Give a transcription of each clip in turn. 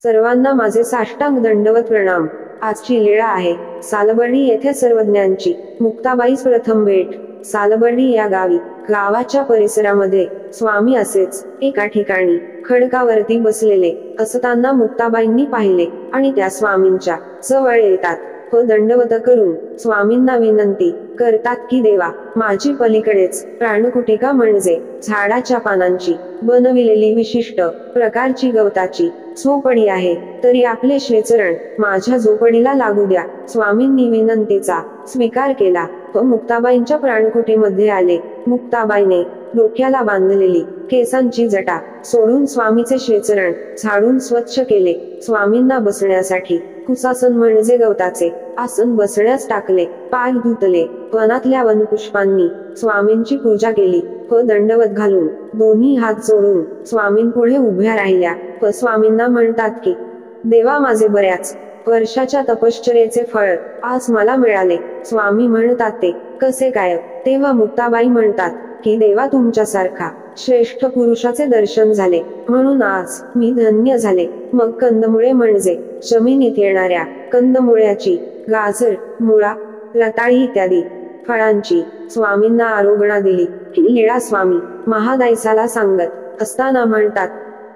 सर्वांना माझे साष्टांग दंडवत प्रणाम। आजची लीळा आहे सालबर्डी येथे सर्वज्ञांची। मुक्ताबाईस प्रथम भेट। सालबर्डी या गावी, गावाच्या परिसरामध्ये स्वामी असेच एका ठिकाणी खडकावरती बसलेले असताना मुक्ताबाईंनी पाहिले आणि त्या स्वामींच्या जवळ येतात व दंडवत करून स्वामींना विनंती करतात की देवा, माझी पलीकडेच प्राणकुटिका म्हणजे झाडाच्या पानांची बनविलेली विशिष्ट प्रकारची गवताची झोपडी आहे, तरी आपले श्रीचरण माझ्या झोपडीला लागू द्या। स्वामींनी विनंतीचा स्वीकार केला व मुक्ताबाईंच्या प्राणकुटीमध्ये आले। मुक्ताबाईने डोक्याला बांधलेली केसांची जटा सोडून स्वामीचे श्रीचरण झाडून स्वच्छ केले। स्वामींना बसण्यासाठी कुसासन म्हणजे गवताचे आसन बसण्यास टाकले। पाय धुतले, वनातल्या वनपुष्पांनी स्वामींची पूजा केली व दंडवत घालून दोन्ही हात जोडून स्वामींपुढे उभ्या राहिल्या व स्वामींना म्हणतात की देवा, माझे बऱ्याच वर्षाच्या तपश्चर्येचे फळ आज मला मिळाले। स्वामी म्हणतात ते कसे काय? तेव्हा मुक्ताबाई म्हणतात की देवा, तुमच्यासारखा श्रेष्ठ पुरुषाचे दर्शन झाले म्हणून आज मी धन्य झाले। मग कंदमुळे म्हणजे जमिनीत येणाऱ्या कंदमुळ्याची, गाजर, मुळा, रताळी इत्यादी फळांची स्वामींना आरोग्य दिली। ही लीळा स्वामी महादायसाला सांगत असताना म्हणतात,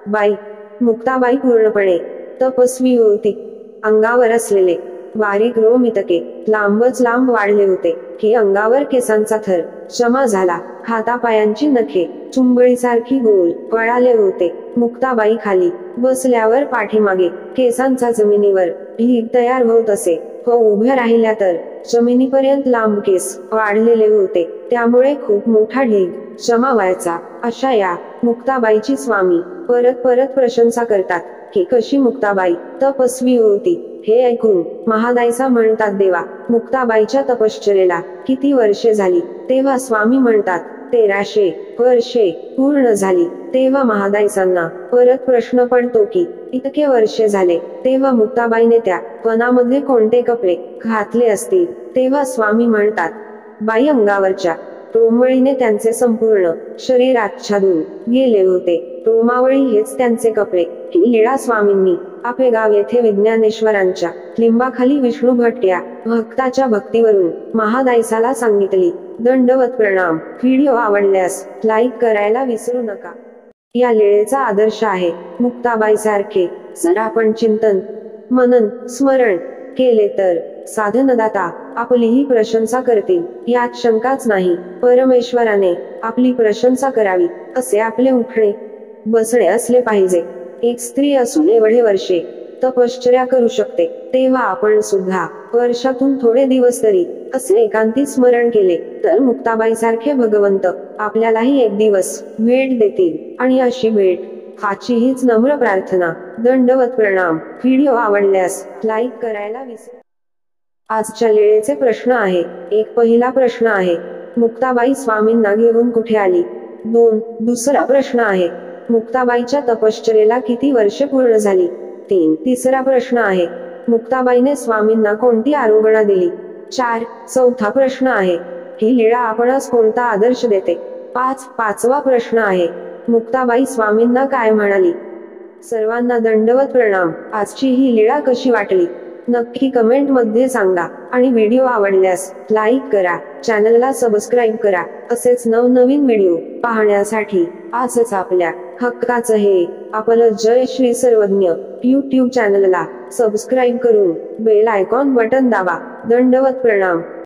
बाई, मुक्ताबाई पूर्णपणे तपस्वी होती। अंगावर असलेले बारीक रोमइतके लांबच लांब वाढले होते की अंगावर केसांचा थर जमा झाला। हातापायांची नखे चुंबळीसारखी गोल वळाले होते। मुक्ताबाई खाली बसल्यावर पाठीमागे केसांचा जमिनीवर ढीग तयार होत असे व उभ्या राहिल्या तर जमिनीपर्यंत लांब केस वाढलेले होते, त्यामुळे खूप मोठा ढीग जमा व्हायचा। अशा या मुक्ताबाईची स्वामी परत परत प्रशंसा करतात की कशी मुक्ताबाई तपस्वी होती। हे ऐकून महादायसा म्हणतात, देवा, मुक्ताबाईच्या तपश्चर्येला किती वर्षे झाली? तेव्हा स्वामी म्हणतात 1300 वर्षे पूर्ण झाली। तेव्हा महादायसांना परत प्रश्न पडतो की इतके वर्षे झाले, तेव्हा मुक्ताबाईने त्या वनामध्ये कोणते कपडे घातले असतील? तेव्हा स्वामी म्हणतात, बाई, अंगावरच्या रोमावळीने त्यांचे संपूर्ण शरीर आच्छादून गेले होते। रोमावळी हेच त्यांचे कपडे। ही लीळा स्वामींनी आपेगाव येथे विज्ञानेश्वरांच्या लिंबाखाली विष्णू भट्ट या भक्ताच्या भक्तीवरून महादायसाला सांगितली। दंडवत प्रणाम। व्हिडिओ आवडल्यास लाईक करायला विसरू नका। या लीळेचा आदर्श आहे मुक्ताबाई सारखे जर आपण चिंतन, मनन, स्मरण केले तर साधनदाता आपलीही प्रशंसा करतील, यात शंकाच नाही। परमेश्वराने आपली प्रशंसा करावी असे आपले उठणे बसणे असले पाहिजे। एक स्त्री असून एवढे वर्षे तपश्चर्या करू शकते, तेव्हा आपण सुद्धा वर्षातून थोडे दिवस तरी असे एकांती स्मरण केले तर मुक्ताबाई सारखे भगवंत आपल्यालाही एक दिवस भेट देतील, आणि अशी भेट हाची हीच नम्र प्रार्थना। दंडवत प्रणाम। व्हिडिओ आवडल्यास लाईक करायला विसरू। आजच्या लीळेचे प्रश्न आहे। एक पहिला प्रश्न आहे, मुक्ताबाई स्वामींना घेऊन कुठे आली? 2. दुसरा प्रश्न आहे, मुक्ताबाईच्या तपश्चर्येला किती वर्षे पूर्ण झाली? 3. तिसरा प्रश्न आहे, मुक्ताबाईने स्वामींना कोणती आरोग्य दिली? 4. चौथा प्रश्न आहे, ही लीळा आपणास कोणता आदर्श देते? 5. पाचवा प्रश्न आहे, मुक्ताबाई स्वामींना काय म्हणाली? सर्वांना दंडवत प्रणाम। आजची ही लीळा कशी वाटली नक्की कमेंट मध्ये सांगा, आणि व्हिडिओ आवडल्यास लाईक करा, चॅनलला सबस्क्राईब करा। असेच नवनवीन व्हिडिओ पाहण्यासाठी आजच आपल्या हक्काचं हे आपलं जय श्री सर्वज्ञ YouTube चॅनलला सबस्क्राईब करून बेल आयकॉन बटन दाबा। दंडवत प्रणाम।